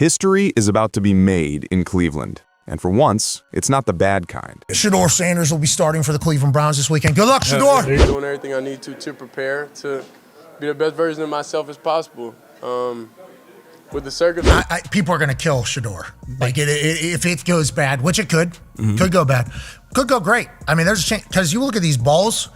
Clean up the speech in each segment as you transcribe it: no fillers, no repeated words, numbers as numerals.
History is about to be made in Cleveland. And for once, it's not the bad kind. Shedeur Sanders will be starting for the Cleveland Browns this weekend. Good luck, Shedeur. I'm doing everything I need to prepare to be the best version of myself as possible. With the circumstances, people are going to kill Shedeur. Like, if it goes bad, which it could go bad, could go great. I mean, there's a chance, because you look at these balls,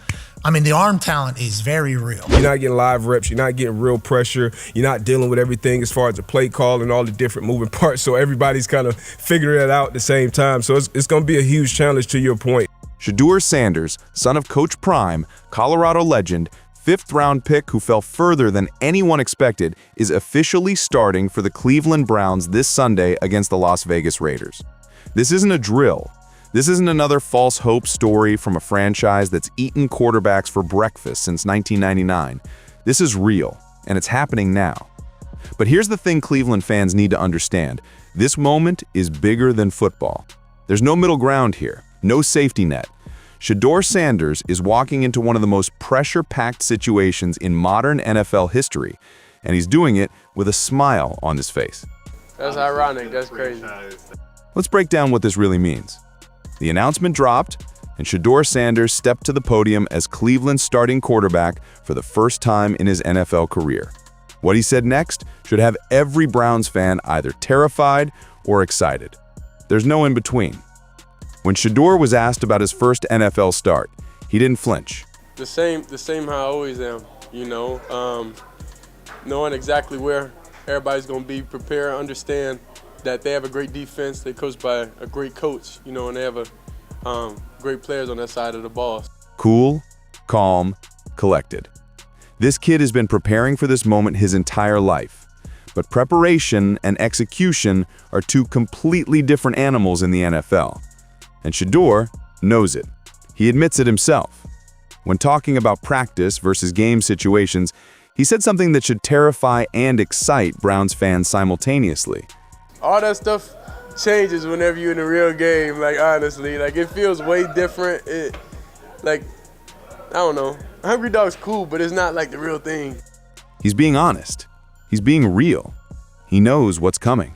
I mean, the arm talent is very real. You're not getting live reps. You're not getting real pressure. You're not dealing with everything as far as the play call and all the different moving parts. So everybody's kind of figuring it out at the same time. So it's going to be a huge challenge, to your point. Shedeur Sanders, son of Coach Prime, Colorado legend, fifth-round pick who fell further than anyone expected, is officially starting for the Cleveland Browns this Sunday against the Las Vegas Raiders. This isn't a drill. This isn't another false hope story from a franchise that's eaten quarterbacks for breakfast since 1999. This is real, and it's happening now. But here's the thing Cleveland fans need to understand. This moment is bigger than football. There's no middle ground here, no safety net. Shedeur Sanders is walking into one of the most pressure-packed situations in modern NFL history, and he's doing it with a smile on his face. that's ironic. That's crazy. Let's break down what this really means. The announcement dropped, and Shedeur Sanders stepped to the podium as Cleveland's starting quarterback for the first time in his NFL career. What he said next should have every Browns fan either terrified or excited. There's no in between. When Shedeur was asked about his first NFL start, he didn't flinch. The same how I always am, knowing exactly where everybody's going to be, prepare, understand that they have a great defense, they're coached by a great coach, and they have great players on that side of the ball. Cool, calm, collected. This kid has been preparing for this moment his entire life. But preparation and execution are two completely different animals in the NFL. And Shedeur knows it. He admits it himself. When talking about practice versus game situations, he said something that should terrify and excite Browns fans simultaneously. All that stuff changes whenever you're in a real game, honestly. It feels way different. I don't know. Hungry Dog's cool, but it's not like the real thing. He's being honest. He's being real. He knows what's coming.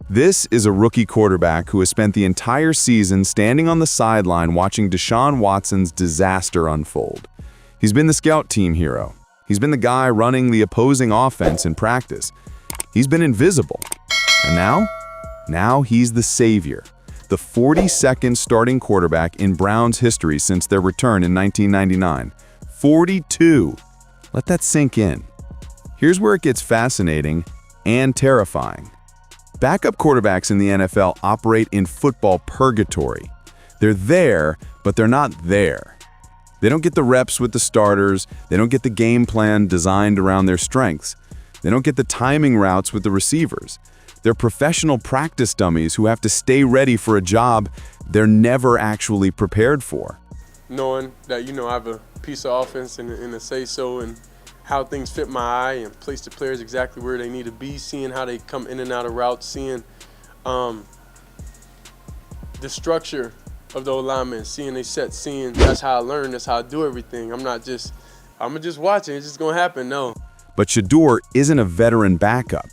This is a rookie quarterback who has spent the entire season standing on the sideline watching Deshaun Watson's disaster unfold. He's been the scout team hero. He's been the guy running the opposing offense in practice. He's been invisible. And now he's the savior, the 42nd starting quarterback in Browns history since their return in 1999. 42. Let that sink in. Here's where it gets fascinating and terrifying. Backup quarterbacks in the NFL operate in football purgatory. They're there, but they're not there. They don't get the reps with the starters. They don't get the game plan designed around their strengths. They don't get the timing routes with the receivers. They're professional practice dummies who have to stay ready for a job they're never actually prepared for. Knowing that, I have a piece of offense and a say-so and how things fit my eye and place the players exactly where they need to be, seeing how they come in and out of routes, seeing the structure of the alignment, seeing they set, seeing that's how I learn, that's how I do everything. I'm going to just watch it. It's just going to happen, no. But Shedeur isn't a veteran backup.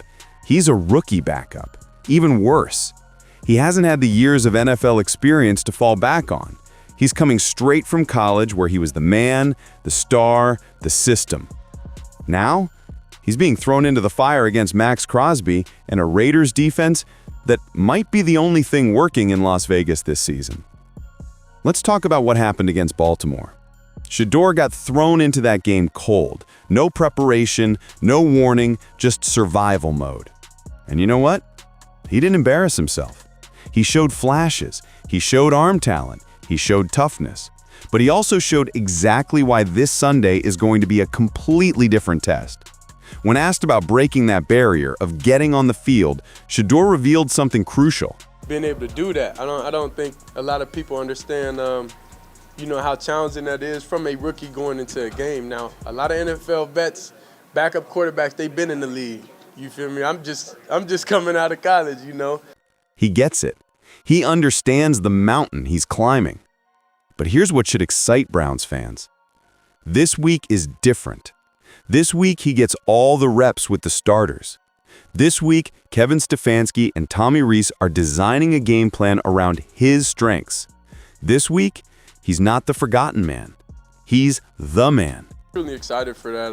He's a rookie backup. Even worse, he hasn't had the years of NFL experience to fall back on. He's coming straight from college where he was the man, the star, the system. Now, he's being thrown into the fire against Max Crosby and a Raiders defense that might be the only thing working in Las Vegas this season. Let's talk about what happened against Baltimore. Shedeur got thrown into that game cold. No preparation, no warning, just survival mode. And you know what? He didn't embarrass himself. He showed flashes. He showed arm talent. He showed toughness. But he also showed exactly why this Sunday is going to be a completely different test. When asked about breaking that barrier of getting on the field, Shedeur revealed something crucial. Being able to do that, I don't think a lot of people understand, how challenging that is from a rookie going into a game. Now, a lot of NFL vets, backup quarterbacks, they've been in the league. You feel me? I'm just coming out of college, He gets it. He understands the mountain he's climbing. But here's what should excite Browns fans. This week is different. This week he gets all the reps with the starters. This week, Kevin Stefanski and Tommy Rees are designing a game plan around his strengths. This week, he's not the forgotten man. He's the man. Really excited for that,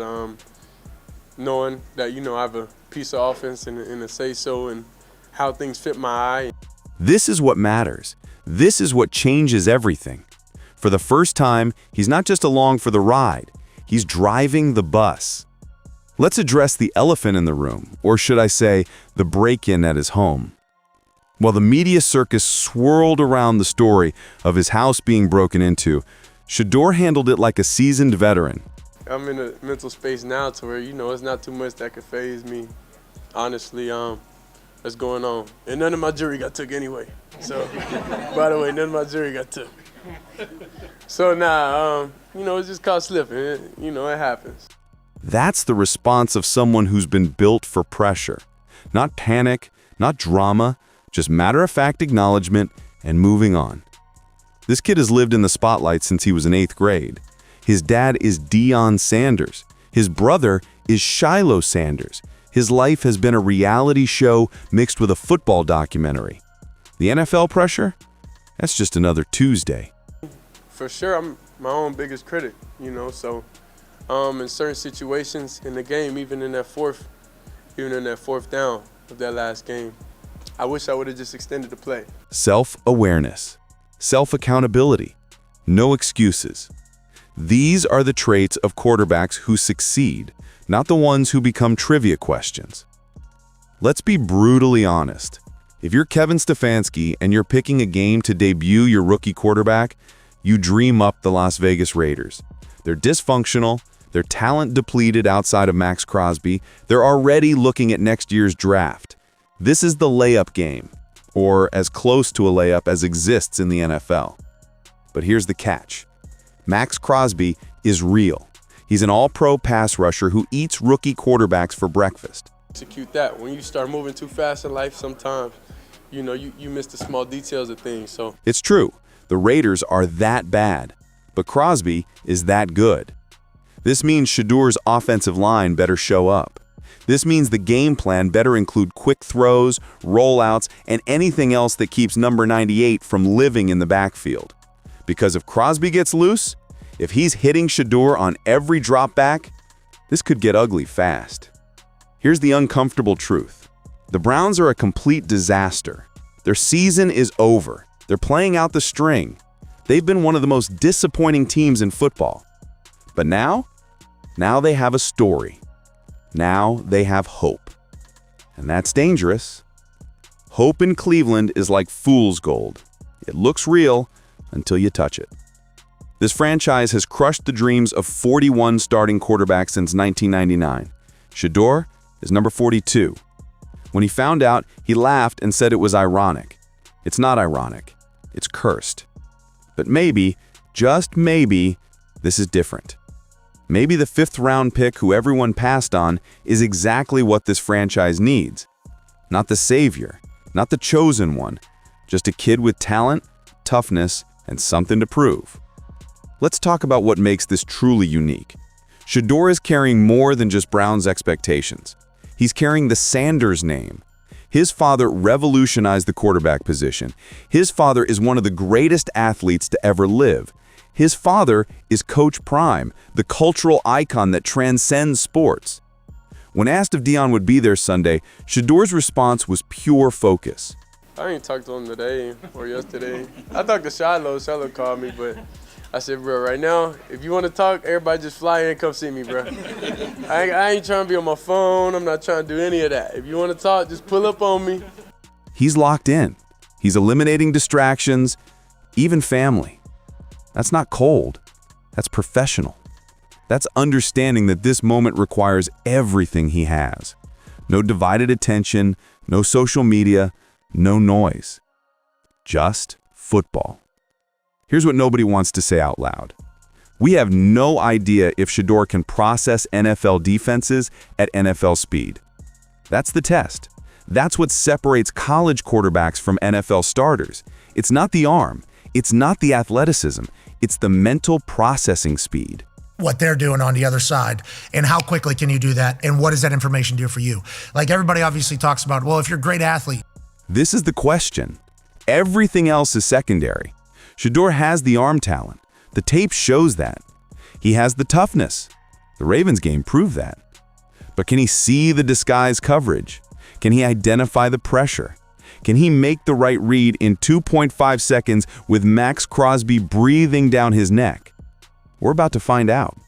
knowing that, I have a piece of offense and a say-so and how things fit my eye. This is what matters. This is what changes everything. For the first time, he's not just along for the ride. He's driving the bus. Let's address the elephant in the room, or should I say, the break-in at his home. While the media circus swirled around the story of his house being broken into, Shedeur handled it like a seasoned veteran. I'm in a mental space now to where, it's not too much that could faze me. Honestly, that's going on. And none of my jewelry got took anyway. So, by the way, none of my jewelry got took. So now, it's just caught slipping. It happens. That's the response of someone who's been built for pressure. Not panic, not drama, just matter-of-fact acknowledgement and moving on. This kid has lived in the spotlight since he was in 8th grade. His dad is Shedeur Sanders. His brother is Shedeur Sanders. His life has been a reality show mixed with a football documentary. The NFL pressure? That's just another Tuesday. For sure, I'm my own biggest critic, so in certain situations in the game, even in that fourth down of that last game, I wish I would have just extended the play. Self-awareness, self-accountability, no excuses. These are the traits of quarterbacks who succeed, not the ones who become trivia questions. Let's be brutally honest. If you're Kevin Stefanski and you're picking a game to debut your rookie quarterback, you dream up the Las Vegas Raiders. They're dysfunctional, they're talent depleted outside of Max Crosby, they're already looking at next year's draft. This is the layup game, or as close to a layup as exists in the NFL. But here's the catch. Max Crosby is real. He's an all-pro pass rusher who eats rookie quarterbacks for breakfast. Execute that. When you start moving too fast in life, sometimes, you miss the small details of things. So it's true. The Raiders are that bad, but Crosby is that good. This means Shedeur's offensive line better show up. This means the game plan better include quick throws, rollouts, and anything else that keeps number 98 from living in the backfield. Because if Crosby gets loose, if he's hitting Shedeur on every drop back, this could get ugly fast. Here's the uncomfortable truth. The Browns are a complete disaster. Their season is over. They're playing out the string. They've been one of the most disappointing teams in football. But now they have a story. Now they have hope. And that's dangerous. Hope in Cleveland is like fool's gold. It looks real until you touch it. This franchise has crushed the dreams of 41 starting quarterbacks since 1999. Shedeur is number 42. When he found out, he laughed and said it was ironic. It's not ironic. It's cursed. But maybe, just maybe, this is different. Maybe the 5th-round pick who everyone passed on is exactly what this franchise needs. Not the savior, not the chosen one, just a kid with talent, toughness, and something to prove. Let's talk about what makes this truly unique. Shedeur is carrying more than just Brown's expectations. He's carrying the Sanders name. His father revolutionized the quarterback position. His father is one of the greatest athletes to ever live. His father is Coach Prime, the cultural icon that transcends sports. When asked if Deion would be there Sunday, Shedeur's response was pure focus. I ain't talked to him today or yesterday. I talked to Shiloh. Shiloh called me, but I said, bro, right now, if you want to talk, everybody just fly in and come see me, bro. I ain't trying to be on my phone. I'm not trying to do any of that. If you want to talk, just pull up on me. He's locked in. He's eliminating distractions, even family. That's not cold. That's professional. That's understanding that this moment requires everything he has. No divided attention, no social media, no noise. Just football. Here's what nobody wants to say out loud. We have no idea if Shedeur can process NFL defenses at NFL speed. That's the test. That's what separates college quarterbacks from NFL starters. It's not the arm. It's not the athleticism. It's the mental processing speed. what they're doing on the other side, and how quickly can you do that, and what does that information do for you? Like, everybody obviously talks about, well, if you're a great athlete. This is the question. Everything else is secondary. Shedeur has the arm talent. The tape shows that. He has the toughness. The Ravens game proved that. But can he see the disguise coverage? Can he identify the pressure? Can he make the right read in 2.5 seconds with Max Crosby breathing down his neck? We're about to find out.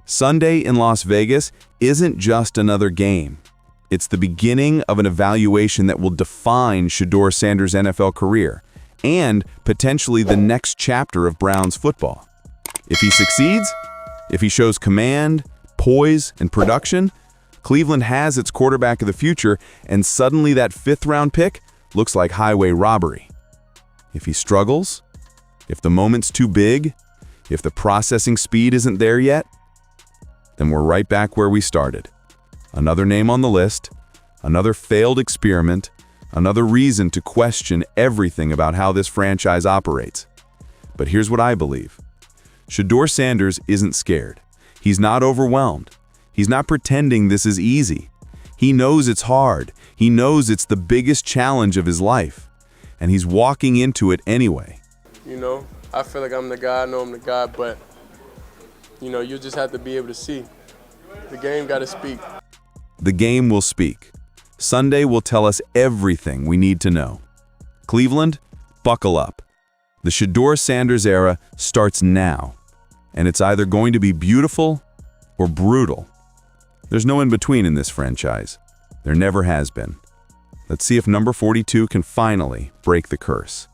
Sunday in Las Vegas isn't just another game. It's the beginning of an evaluation that will define Shedeur Sanders' NFL career and potentially the next chapter of Browns football. If he succeeds, if he shows command, poise, and production, Cleveland has its quarterback of the future, and suddenly that fifth-round pick looks like highway robbery. If he struggles, if the moment's too big, if the processing speed isn't there yet, then we're right back where we started. Another name on the list, another failed experiment, another reason to question everything about how this franchise operates. But here's what I believe. Shedeur Sanders isn't scared. He's not overwhelmed. He's not pretending this is easy. He knows it's hard. He knows it's the biggest challenge of his life. And he's walking into it anyway. You know, I feel like I'm the guy. I know I'm the guy, but, you know, you just have to be able to see. The game got to speak. The game will speak. Sunday will tell us everything we need to know. Cleveland, buckle up. The Shedeur Sanders era starts now, and it's either going to be beautiful or brutal. There's no in-between in this franchise. There never has been. Let's see if number 42 can finally break the curse.